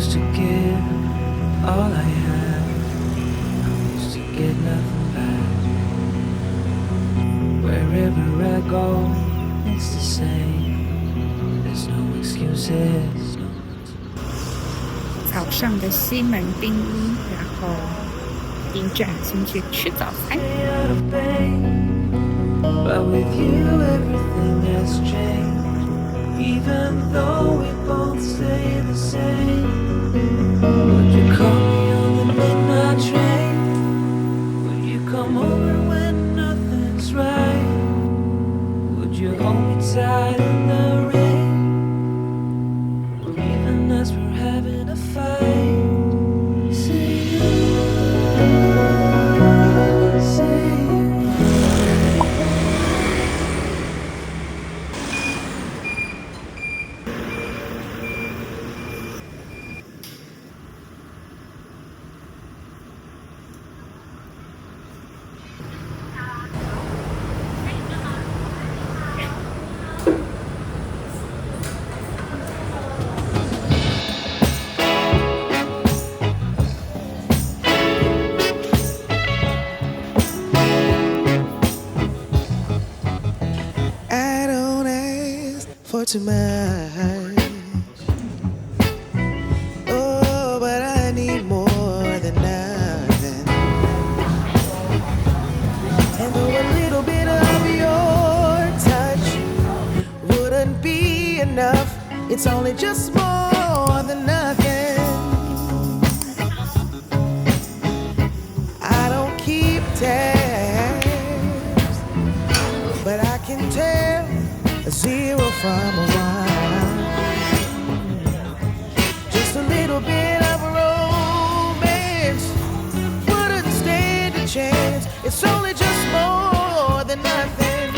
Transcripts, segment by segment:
used to give all I had. I used to get nothing back. Wherever I go, it's the same. There's no excuses. 早上的西门町一，然后第一站先去吃早餐。But with you, everything has changed. Even though we both stay the same. Would you call me on the midnight train? Would you come over when nothing's right? Would you hold me tight in the rain? Even as we're having a fight. Too much. Oh, but I need more than nothing. And though a little bit of your touch wouldn't be enough, it's only just more than nothing. I don't keep tabs, but I can tell a zero from a one. Just a little bit of romance wouldn't stand a chance. It's only just more than nothing.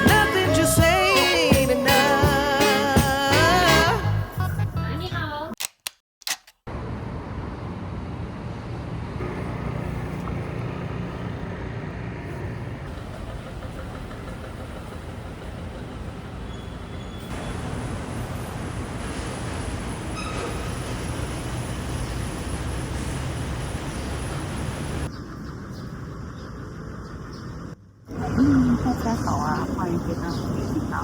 Nothing just ain't enough. 你好。大家好啊，歡迎回到我的頻道。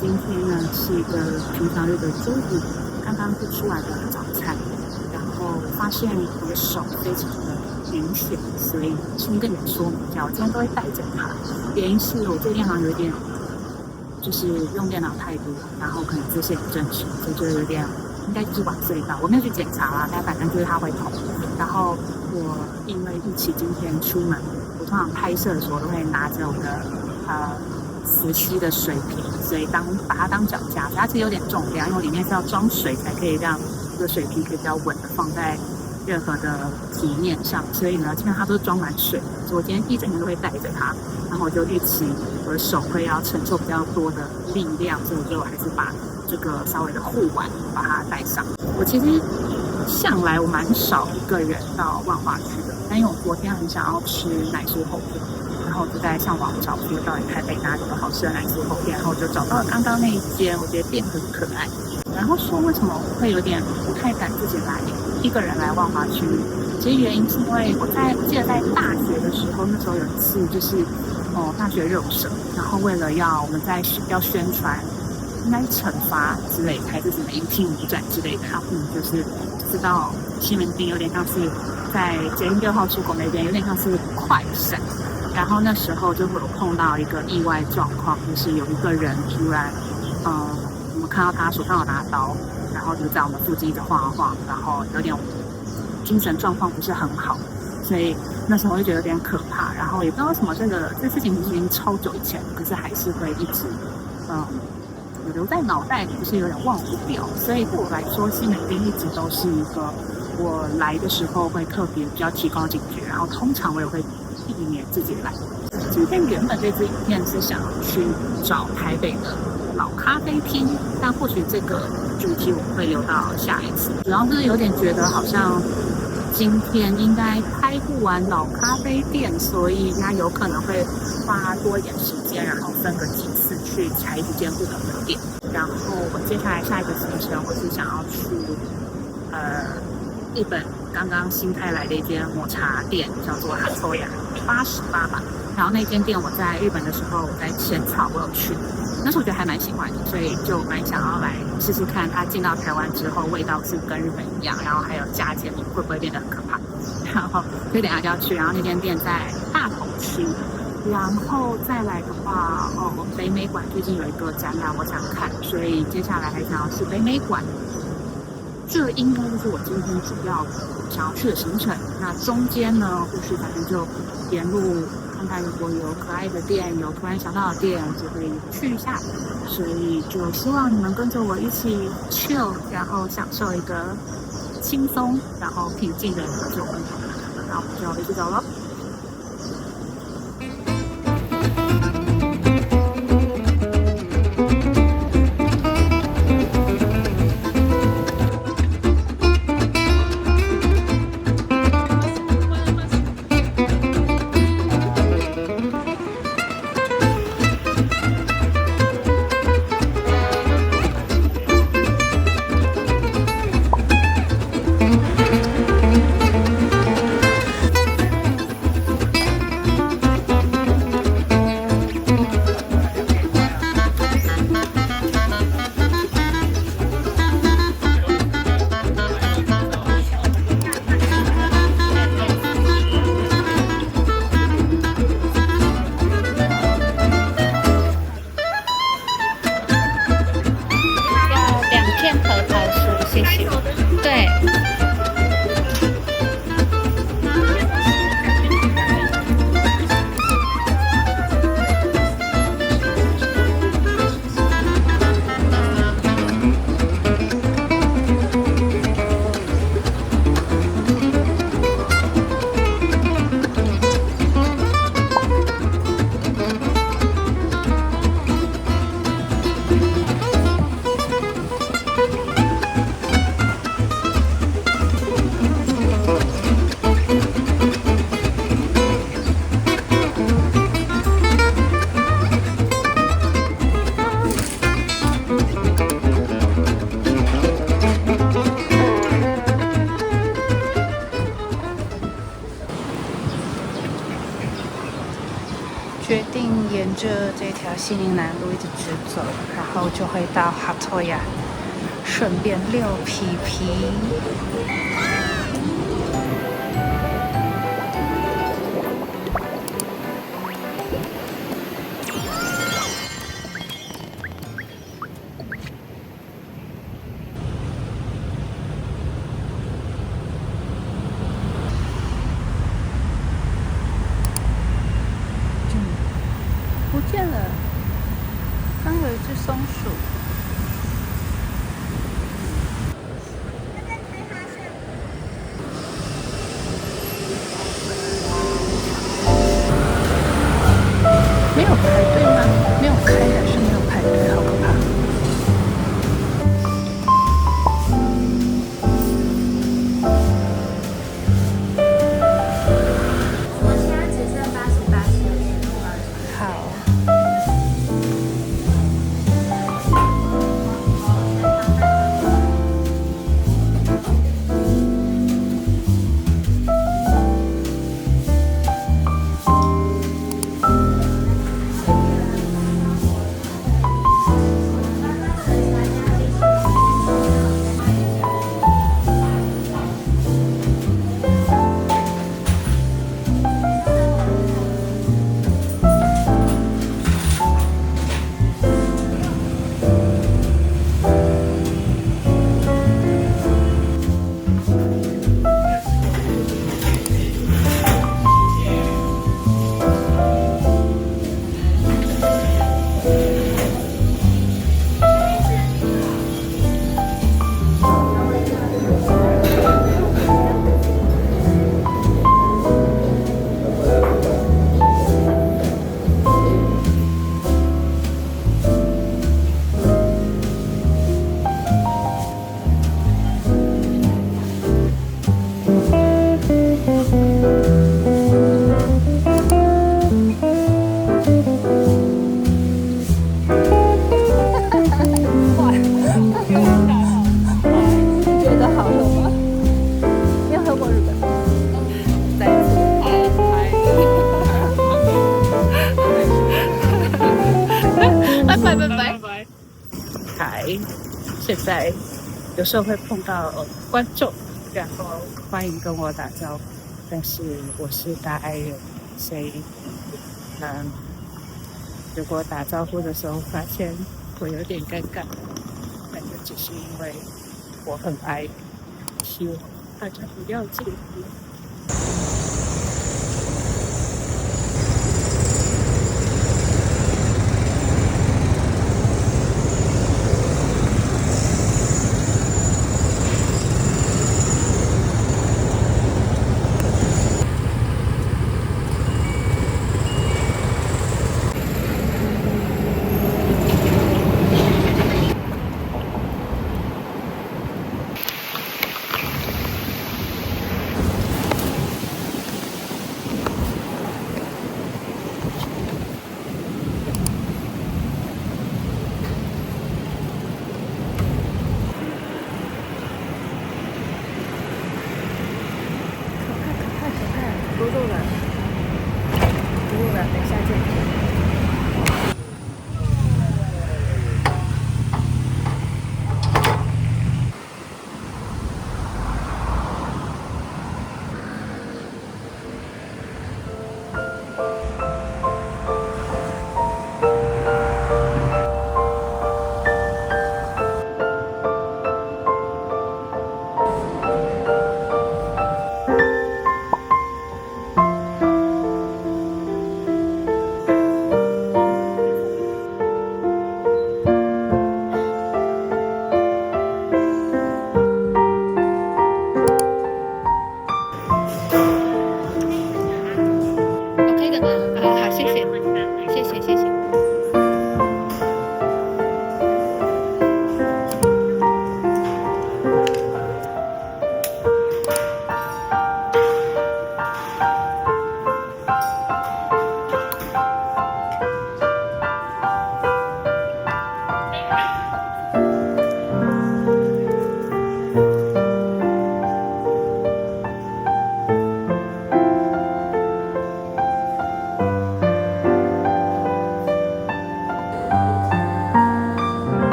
今天呢是一個平常日的中午，剛剛做出來的早餐，然後發現我的手非常的明顯，所以先跟你們說明一下，我今天都會帶着它。原因是我最近好像有點就是用電腦太多，然後可能姿勢也不正確，所以就有點應該就是晚睡到。我沒有去檢查啦，但反正就是它會痛。然後我因為預期今天出門，我通常拍攝的時候都會拿着我的磁吸的水瓶，所以把它當腳架，它其實有點重量，因為裡面是要裝水才可以讓這個水瓶可以比較穩的放在任何的體面上，所以呢，基本上它都是裝滿水，所以我今天一整天都會帶着它，然後我就預期我的手會要承受比較多的力量，所以我就還是把這個稍微的護腕把它帶上。我其實向來我蠻少一個人到萬華去的，但因為我昨天很想要吃奶酥厚片，然後我就在上網找說到底台北哪裡有好吃的奶酥厚片，然後我就找到了剛剛那一間，我覺得店很可愛。然後說為什麼我會有點不太敢自己來一個人來萬華區，其實原因是因為我記得在大學的時候，那時候有一次就是大學熱舞社，然後為了我們要宣傳，應該是懲罰之類的，還是什麼迎聽舞展之類的，然後就是知道西門町有點像是在捷運6號出口那邊，有點像是快閃。然後那時候就會有碰到一個意外狀況，就是有一個人突然，我們看到他手上有拿刀，然後就在我們附近一直晃啊晃，然後有點精神狀況不是很好，所以那時候就覺得有點可怕。然後也不知道為什麼這事情已經超久以前，可是還是會一直留在腦袋裡，就是有點忘不掉。所以對我來說，西門町一直都是一個我來的時候會特別比較提高警覺，然後通常我也會避免自己來。今天原本這支影片是想去找台北的老咖啡廳，但或許這個主題我們會留到下一次。主要是有點覺得好像今天應該拍不完老咖啡店，所以應該有可能會花多一點時間，然後分個幾次。次去踩幾間不同的店。然後我接下來下一個行程，我是想要去日本剛剛新開來的一間抹茶店，叫做哈托亞88吧。然後那間店我在日本的時候，我在淺草我有去，那时候我覺得還蠻喜歡的，所以就蠻想要來試試看它進到台灣之後味道是跟日本一樣，然後還有價錢會不會變得很可怕。然後所以等一下就要去，然後那間店在大同區。然後再來的話，北美館最近有一個展覽我想看，所以接下來還想要去北美館。這應該就是我今天主要想要去的行程。那中間呢，或許反正就沿路看看，如果有可愛的店，有突然想到的店，我就會去一下。所以就希望你們跟着我一起 chill， 然後享受一個輕鬆然後平靜的日子。那我們就一起走了。决定沿着這條西寧南路一直直走，然後就會到哈托亞，順便遛皮皮。不見了，剛有一隻松鼠。没有排隊嗎？没有開還是沒有排隊？好可怕。現在有時候會碰到觀眾，然後歡迎跟我打招呼，但是我是大愛人，所以如果打招呼的時候發現我有點尷尬，那就只是因為我很愛，希望大家不要介意。录了，等一下见。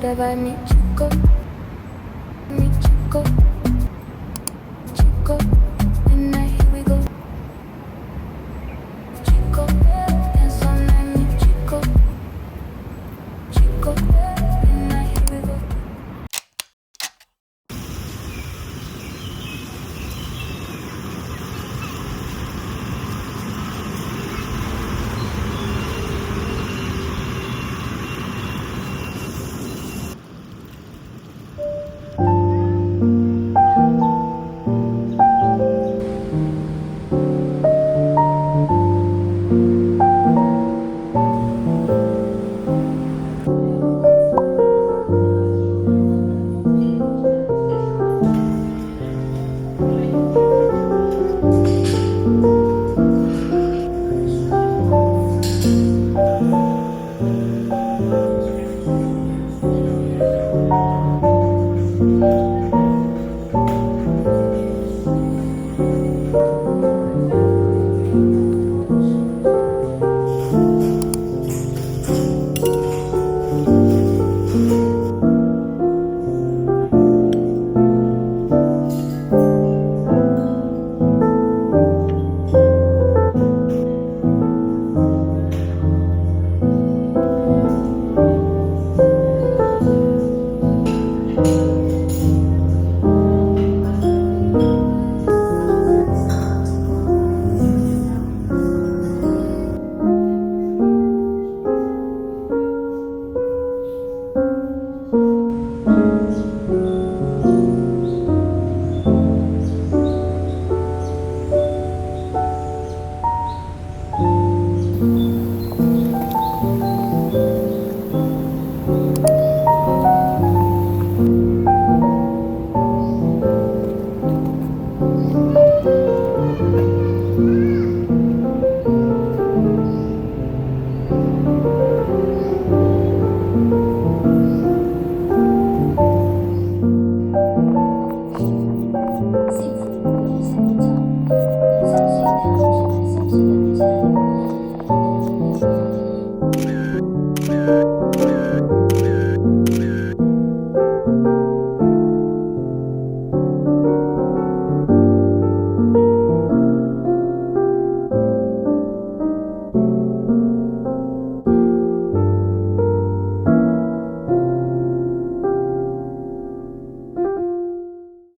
Whatever I need to go,